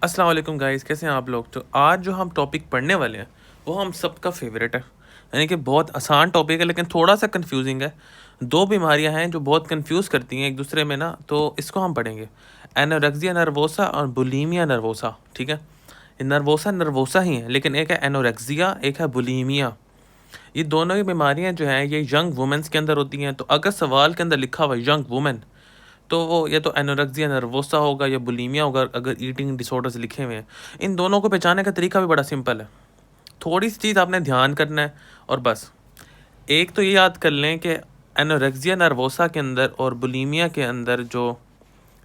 अस्सलाम वालेकुम गाइस, कैसे हैं आप लोग। तो आज जो हम टॉपिक पढ़ने वाले हैं वो हम सबका फेवरेट है। यानी कि बहुत आसान टॉपिक है लेकिन थोड़ा सा कंफ्यूजिंग है। दो बीमारियां हैं जो बहुत कंफ्यूज करती हैं एक दूसरे में ना, तो इसको हम पढ़ेंगे। एनोरेक्सिया नर्वोसा और बुलीमिया नर्वोसा। ठीक है, ये नर्वोसा नर्वोसा ही है, लेकिन एक है एनोरेक्सिया, एक है बुलीमिया। ये दोनों ही बीमारियां जो हैं ये यंग वुमेन्स के अंदर होती हैं। तो अगर सवाल के अंदर लिखा हुआ यंग वुमेन, तो वो या तो एनोरेक्सिया नर्वोसा होगा या बुलीमिया होगा। अगर ईटिंग डिसऑर्डर्स लिखे हुए हैं, इन दोनों को पहचानने का तरीका भी बड़ा सिंपल है। थोड़ी सी चीज़ आपने ध्यान करना है और बस एक तो ये याद कर लें कि एनोरेक्सिया नर्वोसा के अंदर और बुलीमिया के अंदर जो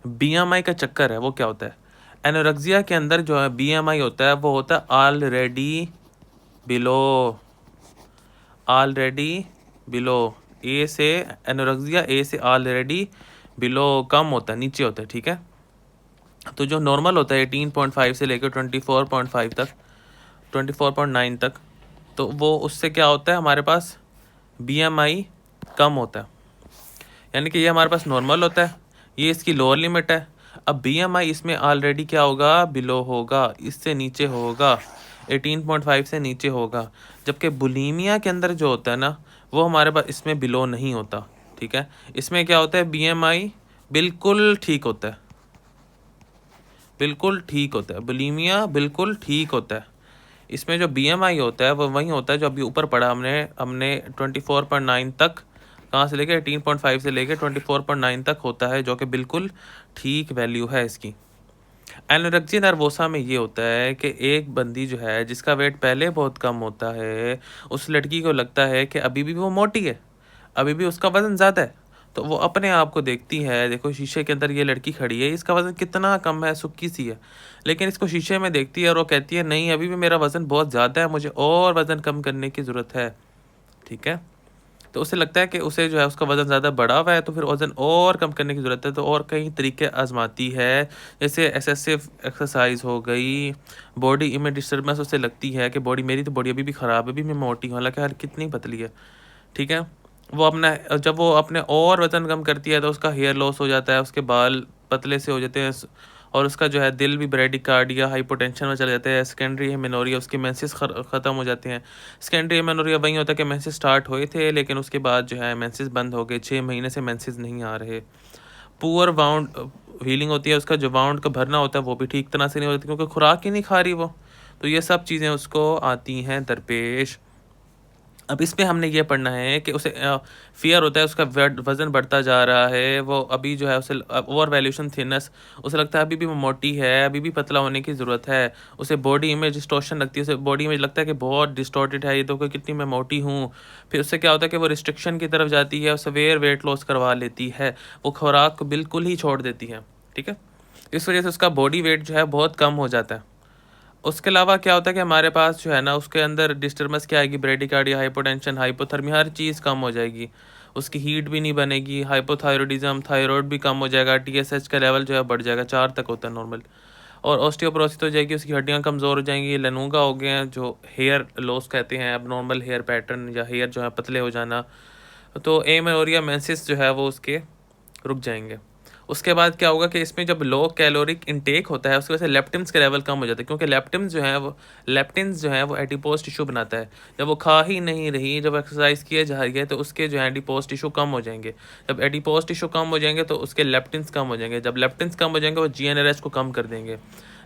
बीएमआई का चक्कर है वो क्या होता है। एनोरेक्सिया के अंदर जो है बीएमआई होता है वो होता है बिलो ऑलरेडी बिलो। ए से एनोरेक्सिया, ए से ऑलरेडी बिलो कम होता है, नीचे होता है। ठीक है, तो जो नॉर्मल होता है 18.5 से लेकर 24.5 तक, 24.9 तक, तो वो उससे क्या होता है हमारे पास बीएमआई कम होता है। यानी कि ये हमारे पास नॉर्मल होता है, ये इसकी लोअर लिमिट है। अब बीएमआई इसमें ऑलरेडी क्या होगा, बिलो होगा, इससे नीचे होगा, 18.5 से नीचे होगा। जबकि बुलीमिया के अंदर जो होता है ना, वो हमारे पास इसमें बिलो नहीं होता। ठीक है, इसमें क्या होता है, बीएमआई बिल्कुल ठीक होता है, बिल्कुल ठीक होता है। बुलीमिया बिल्कुल ठीक होता है। इसमें जो बीएमआई होता है वो वही होता है जो अभी ऊपर पढ़ा हमने हमने 24.9 तक, कहाँ से लेके 18.5 से लेके 24.9 तक होता है, जो कि बिल्कुल ठीक वैल्यू है इसकी। एनोरेक्सिया नर्वोसा में ये होता है कि एक बंदी जो है जिसका वेट पहले बहुत कम होता है, उस लड़की को लगता है कि अभी भी वो मोटी है, अभी भी उसका वज़न ज़्यादा है। तो वो अपने आप को देखती है, देखो शीशे के अंदर ये लड़की खड़ी है, इसका वज़न कितना कम है, सुक्की सी है। लेकिन इसको शीशे में देखती है और वो कहती है नहीं, अभी भी मेरा वज़न बहुत ज़्यादा है, मुझे और वज़न कम करने की ज़रूरत है। ठीक है, तो उसे लगता है कि उसे जो है उसका वज़न ज़्यादा बढ़ा हुआ है, तो फिर वज़न और कम करने की ज़रूरत है। तो और कई तरीके आज़माती है, जैसे एक्सेसिव एक्सरसाइज हो गई, बॉडी इमेज डिस्टर्बेंस। उसे लगती है कि मेरी तो बॉडी अभी भी ख़राब है, अभी मैं मोटी हूँ, हालाँकि यार कितनी पतली है। ठीक है, जब वो अपने और वज़न कम करती है तो उसका हेयर लॉस हो जाता है, उसके बाल पतले से हो जाते हैं, और उसका जो है दिल भी ब्रेडिकार्डिया हाइपोटेंशन में चले जाते हैं। सेकेंडरी हेमेनोरिया, उसके मेंसेस ख़त्म हो जाते हैं। सेकेंडरी हेमेनोरिया वही होता है कि मेंसेस स्टार्ट हुए थे लेकिन उसके बाद जो है मेंसेस बंद हो गए, 6 महीने से मेंसेस नहीं आ रहे। पुअर वाउंड हीलिंग होती है, उसका जो वाउंड का भरना होता है वो भी ठीक तरह से नहीं होता क्योंकि खुराक ही नहीं खा रही वो। तो ये सब चीज़ें उसको आती हैं दरपेश। अब इसमें हमने ये पढ़ना है कि उसे फ़ियर होता है, उसका वज़न बढ़ता जा रहा है, वो अभी जो है उसे ओवर वैल्यूएशन थिननेस, उसे लगता है अभी भी वो मोटी है, अभी भी पतला होने की ज़रूरत है। उसे बॉडी इमेज डिस्टॉर्शन लगती है, उसे बॉडी इमेज लगता है कि बहुत डिस्टॉर्टेड है, ये तो कितनी मैं मोटी हूँ। फिर उससे क्या होता है कि वो रिस्ट्रिक्शन की तरफ जाती है और सेवियर वेट लॉस करवा लेती है, वो खुराक को बिल्कुल ही छोड़ देती है। ठीक है, इस वजह से उसका बॉडी वेट जो है बहुत कम हो जाता है। उसके अलावा क्या होता है कि हमारे पास जो है ना उसके अंदर डिस्टर्बेंस क्या आएगी, ब्रेडिकार्डिया, हाइपोटेंशन, हाइपोथर्मिया, हर चीज़ कम हो जाएगी। उसकी हीट भी नहीं बनेगी, हाइपोथायरॉयडिज्म, थायराइड भी कम हो जाएगा, टीएसएच का लेवल जो है बढ़ जाएगा, 4 तक होता है नॉर्मल। और ऑस्टियोपोरोसिस हो जाएगी, उसकी हड्डियाँ कमज़ोर हो जाएंगी, लनूगा हो गए हैं जो हेयर लॉस कहते हैं, अब नॉर्मल हेयर पैटर्न या हेयर जो है पतले हो जाना। तो एमेनोरिया मेंसेस जो है वो उसके रुक जाएंगे। उसके बाद क्या होगा कि इसमें जब लो कैलोरिक इंटेक होता है उसकी वजह से लेप्टिन्स के लेवल कम हो जाते हैं, क्योंकि लेप्टिन्स जो है वो एडिपोज टिश्यू बनाता है। जब वो खा ही नहीं रही, जब एक्सरसाइज किए जा रही है, तो उसके जो है एडिपोज टिश्यू कम हो जाएंगे। जब एडिपोज टिश्यू कम हो जाएंगे तो उसके लेप्टिन्स कम हो जाएंगे, जब लेप्टिन्स कम हो जाएंगे वो जीएनआरएच को कम कर देंगे,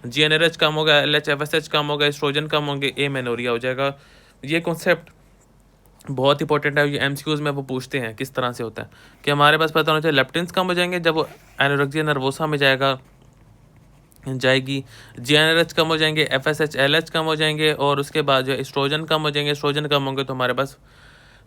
जीएनआरएच कम होगा, एलएचएफएसएच कम होगा, एस्ट्रोजन कम होंगे, एमेनोरिया हो जाएगा। ये कॉन्सेप्ट बहुत इंपॉर्टेंट है, ये एमसीक्यूज में वो पूछते हैं किस तरह से होता है, कि हमारे पास पता होना चाहिए लेप्टिन्स कम हो जाएंगे जब वो एनोरेक्सिया नर्वोसा में जाएगी, जीएनआरएच कम हो जाएंगे, एफएसएच एलएच कम हो जाएंगे, और उसके बाद जो एस्ट्रोजन कम हो जाएंगे, एस्ट्रोजन कम होंगे तो हमारे पास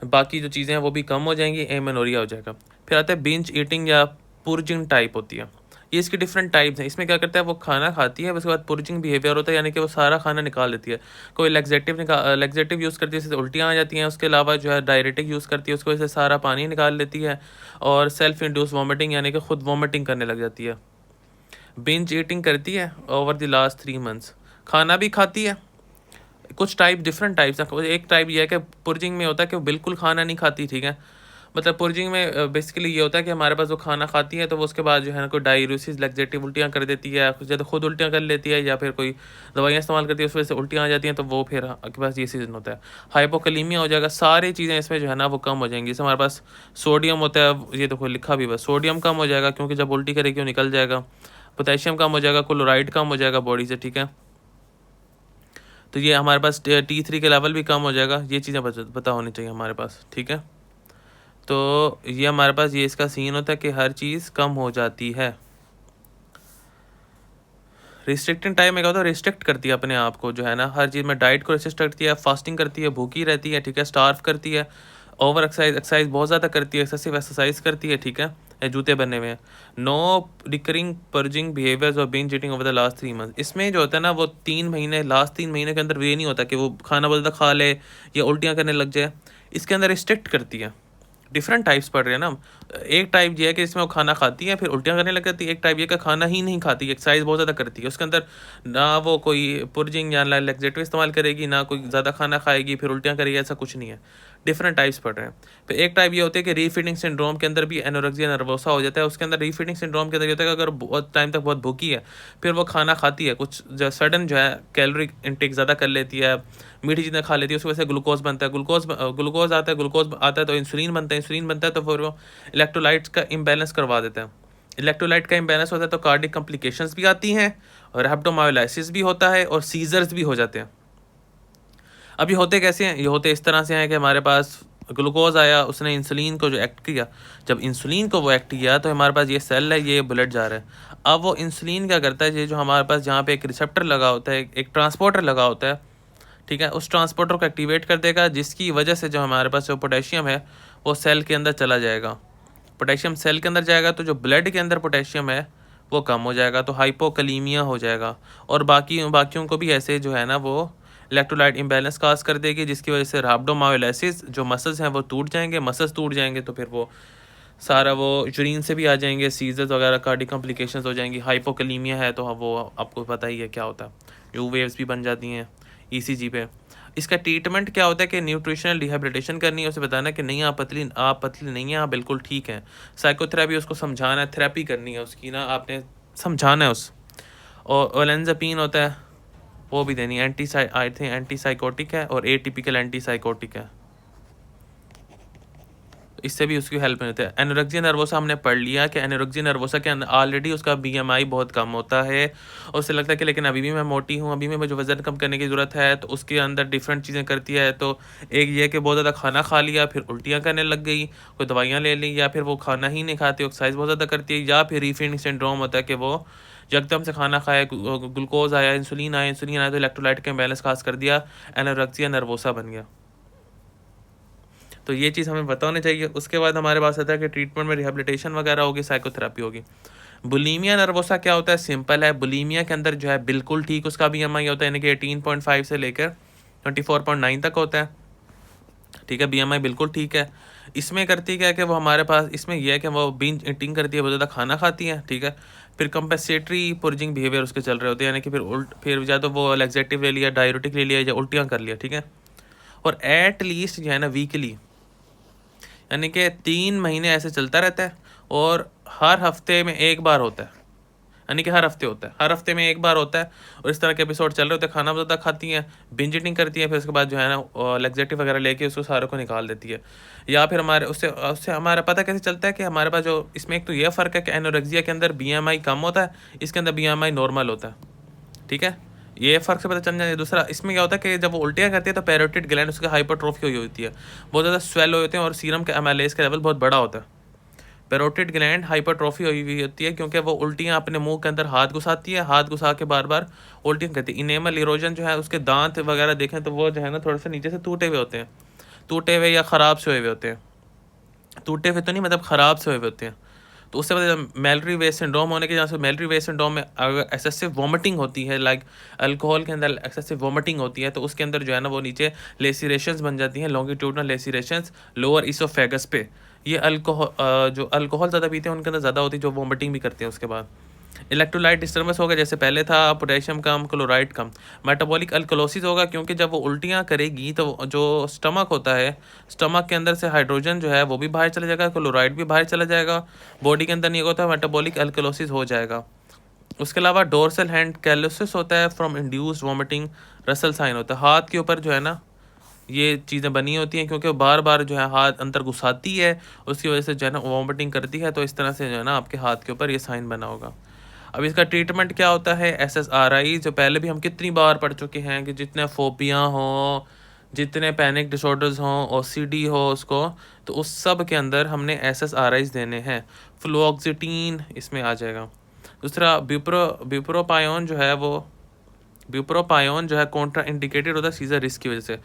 बाकी जो चीज़ें हैं वो भी कम हो जाएंगी, एमेनोरिया हो जाएगा। फिर आता है बिंज ईटिंग या पुर्जिंग टाइप होती है। ये इसकी डिफरेंट टाइप्स हैं। इसमें क्या करता है, वो खाना खाती है, उसके बाद पुर्जिंग बिहेवियर होता है, यानी कि वो सारा खाना निकाल देती है। कोई लेग्जेटिव यूज़ करती है, जैसे उल्टियाँ आ जाती हैं, उसके अलावा जो है डायरेटिक यूज़ करती है, उसकी वजह से सारा पानी निकाल लेती है, और सेल्फ इंड्यूस वॉमिटिंग यानी कि खुद वॉमिटिंग करने लग जाती है। बिंज ईटिंग करती है ओवर द लास्ट 3 मंथ्स, खाना भी खाती है। कुछ डिफरेंट टाइप्स हैं। एक टाइप ये है कि पुर्जिंग में होता है कि वो बिल्कुल खाना नहीं खाती, ठीक है, मतलब पुर्जिंग में बेसिकली ये होता है कि हमारे पास वो खाना खाती है तो वो उसके बाद जो है ना कोई डाययूरेसिस लैक्सेटिव उल्टियाँ कर देती है, या तो खुद उल्टियाँ कर लेती है या फिर कोई दवाइयाँ इस्तेमाल करती है उस वजह से उल्टियाँ आ जाती हैं, तो वो फिर आपके पास ये सीज़न होता है। हाइपोकैलेमिया हो जाएगा, सारी चीज़ें इसमें जो है ना वो कम हो जाएँगी। जैसे हमारे पास सोडियम होता है, ये देखो लिखा भी हुआ है, सोडियम कम हो जाएगा क्योंकि जब उल्टी करेगी वो निकल जाएगा। पोटेशियम कम हो जाएगा, क्लोराइड कम हो जाएगा बॉडी से, ठीक है। तो ये हमारे पास T3 के लेवल भी कम हो जाएगा, ये चीज़ें पता होनी चाहिए हमारे पास, ठीक है। तो ये हमारे पास ये इसका सीन होता है कि हर चीज़ कम हो जाती है। रिस्ट्रिक्टिंग टाइम में क्या होता है, रिस्ट्रिक्ट करती है अपने आप को, जो है ना हर चीज़ में डाइट को रिस्ट्रिक्ट करती है, फास्टिंग करती है, भूखी रहती है, ठीक है, स्टार्व करती है, ओवर एक्सरसाइज बहुत ज़्यादा करती है, एक्सेसिव एक्सरसाइज करती है, ठीक है। जूते बनने में नो रिकरिंग पर्जिंग बिहेवियर्स और binge eating over the last 3 month. इसमें जो होता है ना वो 3 महीने, लास्ट 3 महीने के अंदर ये नहीं होता कि वो खाना बहुत ज़्यादा खा ले या उल्टियाँ करने लग जाए। इसके अंदर रिस्ट्रिक्ट करती है। डिफरेंट टाइप्स पढ़ रहे हैं ना हम। एक टाइप ये है कि इसमें वो खाना खाती है फिर उल्टियाँ करने लग जाती है, एक टाइप ये कि खाना ही नहीं खाती, एक्सरसाइज बहुत ज़्यादा करती है, उसके अंदर ना वो कोई पुर्जिंग या लैक्सेटिव इस्तेमाल करेगी, ना कोई ज़्यादा खाना खाएगी फिर उल्टियाँ करेगी, ऐसा कुछ नहीं है। डिफरेंट टाइप्स पढ़ रहे हैं। फिर एक टाइप ये होती है कि रीफीडिंग सिंड्रोम के अंदर भी एनोरेक्सिया नर्वोसा हो जाता है। उसके अंदर रीफीडिंग सिंड्रोम के अंदर ये होता है कि अगर बहुत टाइम तक बहुत भूखी है फिर वो खाना खाती है, कुछ जो सडन जो है कैलोरी इंटेक ज़्यादा कर लेती है, मीठी चीज़ें खा लेती है, उसकी वजह से ग्लूकोज बनता है, ग्लूकोज आता है तो इंसुलिन बनता है, इंसुलिन बनता है तो फिर वो इलेक्ट्रोलाइट्स का इम्बैलेंस करवा देता है। इलेक्ट्रोलाइट का इम्बैलेंस होता है तो कार्डिक कॉम्प्लिकेशंस भी आती हैं और रैप्टोमायोलाइसिस भी होता है और सीजर्स भी हो जाते हैं। अब ये होते कैसे हैं, ये होते इस तरह से हैं कि हमारे पास ग्लूकोज आया, उसने इंसुलिन को जो एक्ट किया, जब इंसुलिन को वो एक्ट किया तो हमारे पास ये सेल है, ये ब्लड जा रहा है। अब वो इंसुलिन क्या करता है, ये जो हमारे पास जहाँ पे एक रिसेप्टर लगा होता है, एक ट्रांसपोर्टर लगा होता है, ठीक है, उस ट्रांसपोर्टर को एक्टिवेट कर देगा, जिसकी वजह से जो हमारे पास जो पोटेशियम है वो सेल के अंदर चला जाएगा। पोटेशियम सेल के अंदर जाएगा तो जो ब्लड के अंदर पोटेशियम है वो कम हो जाएगा, तो हाइपोकलीमिया हो जाएगा। और बाकियों को भी ऐसे जो है ना वो इलेक्ट्रोलाइट इम्बैलेंस काज कर देगी, जिसकी वजह से रैप्टोमायोलाइसिस, जो मसल्स हैं वो टूट जाएंगे, मसल्स टूट जाएंगे तो फिर वो सारा वो यूरिन से भी आ जाएंगे, सीजर्स वगैरह कार्डिक कॉम्प्लिकेशंस हो जाएंगी। हाइपोकलीमिया है तो वो आपको पता ही है क्या होता है, यू वेव्स भी बन जाती हैं ईसीजी पे। इसका ट्रीटमेंट क्या होता है कि न्यूट्रिशनल रिहेबिलिटेशन करनी है, उसे बताना कि नहीं आप पतली नहीं हैं, आप बिल्कुल ठीक हैं। साइकोथेरेपी, उसको समझाना है, थेरेपी करनी है उसकी ना, आपने समझाना है उस। और ओलेंजापिन होता है वो भी देनी है, आई थिंक एंटी साइकोटिक है और एटिपिकल एंटी साइकोटिक है, इससे भी उसकी हेल्प मिलती है। एनोरेक्सिया नर्वोसा हमने पढ़ लिया कि एनोरेक्सिया नर्वोसा के अंदर ऑलरेडी उसका बीएमआई बहुत कम होता है और उसे लगता है कि लेकिन अभी भी मैं मोटी हूँ, अभी भी मुझे वज़न कम करने की ज़रूरत है, तो उसके अंदर डिफरेंट चीज़ें करती है। तो एक ये कि बहुत ज़्यादा खाना खा लिया फिर उल्टियाँ करने लग गई, कोई दवाइयाँ ले ली, या फिर वो खाना ही नहीं खाती, एक्सरसाइज बहुत ज़्यादा करती है, या फिर रीफीडिंग सिंड्रोम होता है कि वो एकदम से खाना खाया, ग्लूकोज आया, इंसुलिन आया तो इलेक्ट्रोलाइट का इम्बैलेंस खास कर दिया, एनोरेक्सिया नर्वोसा बन गया। तो ये चीज़ हमें पता होनी चाहिए। उसके बाद हमारे पास आता है कि ट्रीटमेंट में रिहेबिलिटेशन वगैरह होगी, साइकोथेरेपी होगी। बुलीमिया नर्वोसा क्या होता है, सिंपल है। बुलीमिया के अंदर जो है बिल्कुल ठीक उसका बीएमआई होता है, यानी कि 18.5 से लेकर 24.9 तक होता है, ठीक है, बीएमआई बिल्कुल ठीक है। इसमें करती क्या है कि वो हमारे पास इसमें यह है कि वो बिंज ईटिंग करती है, बहुत ज़्यादा खाना खाती है, ठीक है। फिर कंपेंसेटरी पुर्जिंग बिहेवियर उसके चल रहे होते हैं, यानी कि फिर या तो वो लैक्सेटिव ले लिया, डायरेटिक ले लिया या उल्टियाँ कर लिया, ठीक है। और एट लीस्ट जो है ना वीकली, यानी कि 3 महीने ऐसे चलता रहता है और हर हफ्ते में एक बार होता है, यानी कि हर हफ्ते होता है, हर हफ्ते में एक बार होता है। और इस तरह के एपिसोड चल रहे होते हैं, खाना ज़्यादा खाती हैं, बिंज ईटिंग करती हैं, फिर उसके बाद जो है ना लैक्सेटिव वगैरह लेके उसको सारों को निकाल देती है। या फिर हमारे उससे उससे हमारा पता कैसे चलता है कि हमारे पास जो इसमें एक तो यह फ़र्क है कि एनोरेक्सिया के अंदर बीएमआई कम होता है, इसके अंदर बीएमआई नॉर्मल होता है, ठीक है। ये फ़र्क से पता चल जाए। दूसरा इसमें क्या होता है कि जब वो उल्टियाँ करती है तो पैरोटिड ग्लैंड उसकी हाइपरट्रोफी हुई होती है, बहुत ज़्यादा स्वेल हुए होते हैं और सीरम के एमाइलेज का लेवल बहुत बड़ा होता है। पैरोटिड ग्लैंड हाइपरट्रोफी हुई हुई होती है क्योंकि वो उल्टियाँ अपने मुंह के अंदर हाथ घुसाती है, हाथ घुसा के बार बार उल्टियाँ करती है। इनेमल इरोजन जो है, उसके दांत वगैरह देखें तो वो जो है ना थोड़े से नीचे से टूटे हुए होते हैं, टूटे हुए या ख़राब से हुए होते हैं। टूटे हुए तो नहीं, मतलब ख़राब से हुए होते हैं। तो उससे वजह मेलरी वेस्ट सिंड्रोम होने के, जहाँ से मेलरी वेस्ट सिंड्रोम में अगर एक्सेसिव वोमिटिंग होती है, लाइक अल्कोहल के अंदर एक्सेसिव वोमिटिंग होती है, तो उसके अंदर जो है ना वो नीचे लेसिरेशंस बन जाती हैं, लॉन्गिट्यूडनल लेसिरेशंस लोअर इसोफेगस पे। ये जो अल्कोहल ज़्यादा पीते हैं उनके अंदर ज़्यादा होती है, जो वोमिटिंग भी करते हैं उसके बाद। इलेक्ट्रोलाइट डिस्टर्बेंस होगा जैसे पहले था, पोटेशियम कम, क्लोराइड कम। मेटाबॉलिक अल्कलोसिस होगा क्योंकि जब वो उल्टियाँ करेगी तो जो स्टमक होता है, स्टमक के अंदर से हाइड्रोजन जो है वो भी बाहर चला जाएगा, क्लोराइड भी बाहर चला जाएगा, बॉडी के अंदर नहीं होता, मेटाबॉलिक अल्कलोसिस हो जाएगा। उसके अलावा डोर्सल हैंड कैलोसिस होता है from induced vomiting, Russell sign होता है। हाथ के ऊपर जो है ना ये चीज़ें बनी होती हैं क्योंकि बार बार जो है हाथ अंदर घुसाती है, उसकी वजह से जो है ना वॉमिटिंग करती है, तो इस तरह से जो है ना आपके हाथ के ऊपर ये साइन बना होगा। अब इसका ट्रीटमेंट क्या होता है? SSRI जो पहले भी हम कितनी बार पढ़ चुके हैं कि जितने फोबिया हो, जितने पैनिक डिसऑर्डर्स हों, OCD हो उसको, तो उस सब के अंदर हमने SSRIs देने हैं। फ्लोक्सिटीन इसमें आ जाएगा। दूसरा ब्यूप्रोपायोन जो है कॉन्ट्रा इंडिकेटेड होता है सीजर रिस्क की वजह से।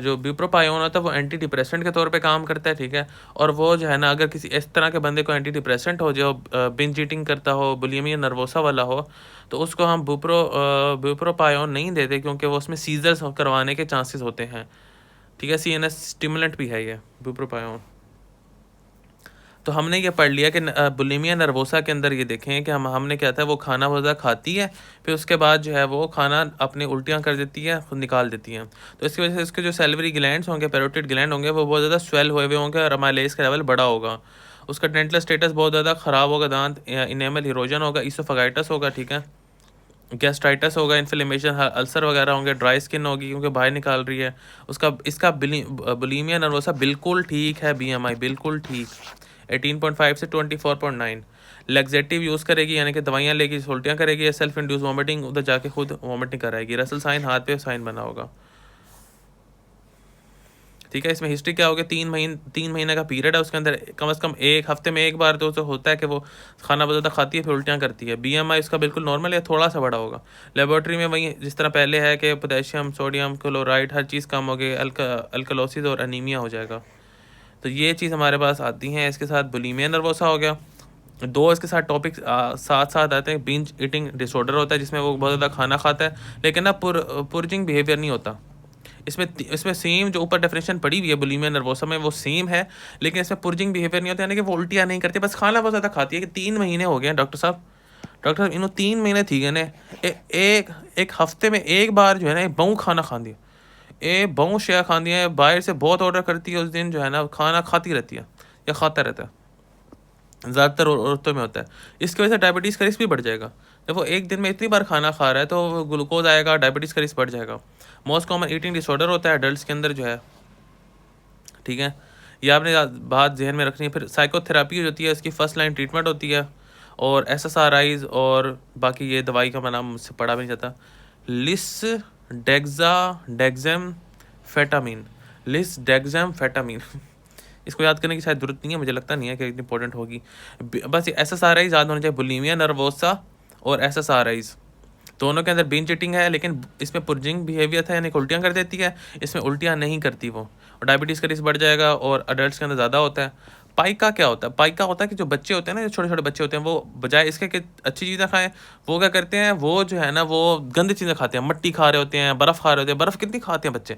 जो ब्यूप्रोपायोन होता है वो एंटी डिप्रेसेंट के तौर पे काम करता है, ठीक है। और वो जो है ना अगर किसी इस तरह के बंदे को एंटी डिप्रेसेंट हो जो बिंज ईटिंग करता हो, बुलिमिया नर्वोसा वाला हो, तो उसको हम ब्यूप्रोपायोन नहीं देते क्योंकि वो उसमें सीजर्स करवाने के चांसेस होते हैं, ठीक है। CNS स्टिमुलेंट भी है ये ब्यूप्रोपायोन। तो हमने ये पढ़ लिया कि बुलिमिया नर्वोसा के अंदर ये देखें कि हमने क्या था, वो खाना बहुत ज़्यादा खाती है, फिर उसके बाद जो है वो खाना अपनी उल्टियाँ कर देती है, खुद निकाल देती हैं। तो इसकी वजह से इसके जो सैलिवरी ग्लैंड्स होंगे, पैरोटिड ग्लैंड होंगे, वो बहुत ज़्यादा स्वेल हुए हुए होंगे और अमाइलेज का लेवल बड़ा होगा। उसका डेंटल स्टेटस बहुत ज़्यादा ख़राब होगा, दांत इनेमल इरोजन होगा, इसोफेगाइटिस होगा, ठीक है, गैस्ट्राइटिस होगा, इन्फ्लेमेशन, अल्सर वगैरह होंगे, ड्राई स्किन होगी क्योंकि बाहर निकाल रही है। इसका बुलिमिया नर्वोसा बिल्कुल ठीक है, BMI बिल्कुल ठीक, 18.5 से 24.9। लेग्जेटिव यूज़ करेगी यानी कि दवाइयाँ लेगी, उल्टियाँ करेगी, या सेल्फ इंड्यूस वॉमिटिंग, उधर जाके खुद वॉमिटिंग कराएगी। रसल साइन हाथ पे साइन बना होगा, ठीक है। इसमें हिस्ट्री क्या होगी, 3 महीने का पीरियड है, उसके अंदर कम से कम एक हफ्ते में एक बार तो होता है कि वो खाना बहुत ज़्यादा खाती है फिर उल्टियाँ करती है। BMI इसका बिल्कुल नॉर्मल है, थोड़ा सा बड़ा होगा। लेबोरेटरी में वही जिस तरह पहले है कि पोटेशियम, सोडियम, क्लोराइड हर चीज़ कम हो गई, अल्कलोसिस और अनीमिया हो जाएगा। तो ये चीज़ हमारे पास आती हैं। इसके साथ बुलिमिया नर्वोसा हो गया। दो इसके साथ टॉपिक साथ साथ आते हैं। बिंज ईटिंग डिसऑर्डर होता है जिसमें वो बहुत ज़्यादा खाना खाता है लेकिन ना पुरजिंग बिहेवियर नहीं होता। इसमें सेम जो ऊपर डेफिनेशन पड़ी हुई है बुलिमिया नर्वोसा में वो सेम है, लेकिन इसमें पुरजिंग बिहेवियर नहीं होता, यानी कि वो उल्टियाँ नहीं करती, बस खाना बहुत ज़्यादा खाती है। कि 3 महीने हो गए हैं डॉक्टर साहब इन्हों 3 महीने थी गए ने एक हफ्ते में एक बार जो है ना बहु खाना खाती है, बहु शेयर खाती है, बाहर से बहुत ऑर्डर करती है, उस दिन जो है ना खाना खाती रहती है या खाता रहता है। ज़्यादातर औरतों में होता है। इसकी वजह से डायबिटीज़ का रिस्क भी बढ़ जाएगा। जब वो एक दिन में इतनी बार खाना खा रहा है तो ग्लूकोज आएगा, डायबिटीज़ का रिस्क बढ़ जाएगा। मोस्ट कॉमन ईटिंग डिसऑर्डर होता है एडल्ट्स के अंदर जो है, ठीक है। ये आपने बात जहन में रखनी है। फिर साइकोथेरेपी होती है, इसकी फर्स्ट लाइन ट्रीटमेंट होती है। और SSRIs और बाकी ये दवाई का मैं नाम मुझसे पढ़ा भी नहीं जाता, लिस डेक्सामेफेटामिन इसको याद करने की शायद जरूरत नहीं है, मुझे लगता नहीं है कि इतनी इंपॉर्टेंट होगी। बस ये SSRIs याद होने चाहिए, बुलिमिया नर्वोसा और SSRIs दोनों के अंदर बिंज ईटिंग है, लेकिन इसमें पुरजिंग बिहेवियर था यानी कि उल्टियाँ कर देती है, इसमें उल्टियाँ नहीं करती वो, और डायबिटीज़ का रिस्क बढ़ जाएगा और अडल्ट के अंदर ज़्यादा होता है। पाइका क्या होता है? पाइका होता है कि जो बच्चे होते हैं ना, जो छोटे छोटे बच्चे होते हैं, वो बजाय इसके कि अच्छी चीज़ें खाएं, वो क्या करते हैं, वो जो है ना वो गंदी चीज़ें खाते हैं, मट्टी खा रहे होते हैं, बर्फ़ खा रहे होते हैं। बर्फ़ कितनी खाते हैं बच्चे,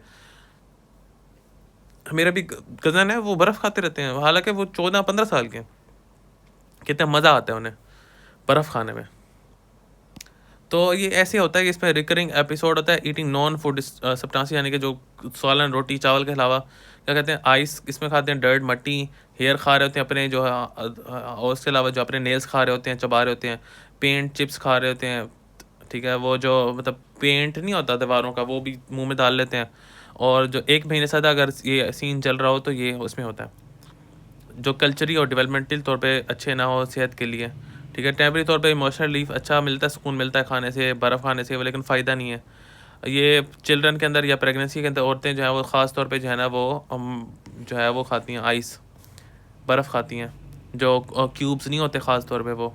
मेरा भी कज़न है वो बर्फ़ खाते रहते हैं, हालांकि वो 14-15 साल के हैं। कितना मज़ा आता है उन्हें बर्फ़ खाने में। तो ये ऐसे होता है कि इसमें रिकरिंग एपिसोड होता है। ईटिंग नॉन फूड सब्सटेंस यानी कि जो सालन, रोटी, चावल के अलावा क्या कहते हैं, आइस इसमें खाते हैं, डर्ट, मट्टी, हेयर खा रहे होते हैं अपने जो है, और उसके अलावा जो अपने नेल्स खा रहे होते हैं, चबा रहे होते हैं, पेंट चिप्स खा रहे होते हैं, ठीक है। वो जो मतलब पेंट नहीं होता दीवारों का, वो भी मुंह में डाल लेते हैं। और जो 1 महीने से अगर ये सीन चल रहा हो तो ये उसमें होता है, जो कल्चरी और डेवलपमेंटल तौर पे अच्छे ना हो सेहत के लिए, ठीक है। टेम्परेरी तौर पे इमोशनल रिलीफ अच्छा मिलता है, सुकून मिलता है खाने से, बर्फ़ खाने से, लेकिन फ़ायदा नहीं है। ये चिल्ड्रन के अंदर या प्रेगनेंसी के अंदर औरतें जो है वो ख़ास तौर पे जो है ना वो जो है वो खाती हैं आइस, बर्फ़ खाती हैं, जो क्यूब्स नहीं होते ख़ास तौर पे वो।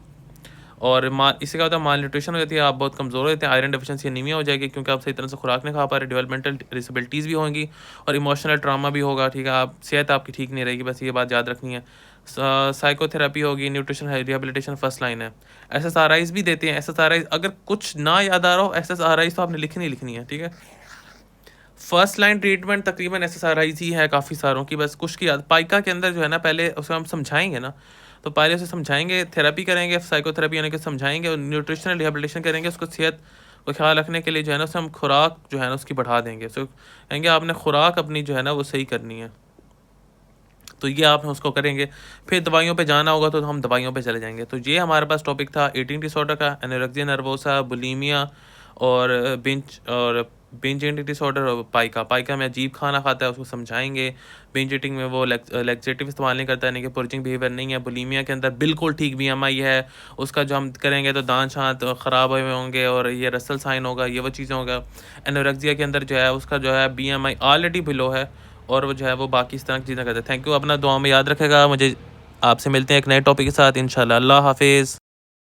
और इससे क्या होता है, माल न्यूट्रिशन हो जाती है, आप बहुत कमज़ोर हो जाते हैं, आयरन डेफिशिएंसी, एनीमिया हो जाएगी क्योंकि आप सही तरह से खुराक नहीं खा पा रहे, डेवलपमेंटल डिसेबिलिटीज़ भी होंगी और इमोशनल ट्रामा भी होगा, ठीक है। आप सेहत आपकी ठीक नहीं रहेगी, बस ये बात याद रखनी है। साइकोथेरेपी होगी, न्यूट्रिशन रिहेबिलिटेशन फर्स्ट लाइन है। SSRIs भी देते हैं। SSRIs अगर कुछ ना याद आ रहा हो, SSRIs तो आपने लिखनी है, ठीक है। फर्स्ट लाइन ट्रीटमेंट तकरीबन SSRIs ही है काफ़ी सारों की, बस कुछ की याद। पाइका के अंदर जो है ना, पहले उसे हम समझाएंगे ना, तो पहले उसे समझाएंगे, थेरेपी करेंगे, साइकोथेरेपी यानी कि समझाएंगे और न्यूट्रिशनल रिहेबिलिटेशन करेंगे, उसको सेहत को ख्याल रखने के लिए जो है ना उसे हम खुराक जो है ना उसकी बढ़ा देंगे। सो कहेंगे आपने खुराक अपनी जो है ना वो सही करनी है, तो ये आप उसको करेंगे। फिर दवाइयों पे जाना होगा तो हम दवाइयों पे चले जाएंगे। तो ये हमारे पास टॉपिक था ईटिंग डिसऑर्डर का, एनोरेक्सिया नर्वोसा, बुलीमिया और बिंज ईटिंग डिसऑर्डर और पाइका में अजीब खाना खाता है, उसको समझाएंगे। बिंज ईटिंग में वो लैक्सेटिव इस्तेमाल नहीं करता, यानी कि पुर्जिंग बिहेवियर नहीं है। बुलीमिया के अंदर बिल्कुल ठीक बीएमआई है, उसका जो हम करेंगे तो दांत शांत ख़राब हुए होंगे और ये रसल साइन होगा, ये वो चीज़ें होगा। एनोरेक्सिया के अंदर जो है उसका जो है बीएमआई ऑलरेडी बिलो है और वो जो है वो बाकी इस तरह की चीज़ें करते हैं। थैंक यू, अपना दुआ में याद रखेगा। मुझे आपसे मिलते हैं एक नए टॉपिक के साथ इंशाल्लाह। अल्लाह हाफिज़।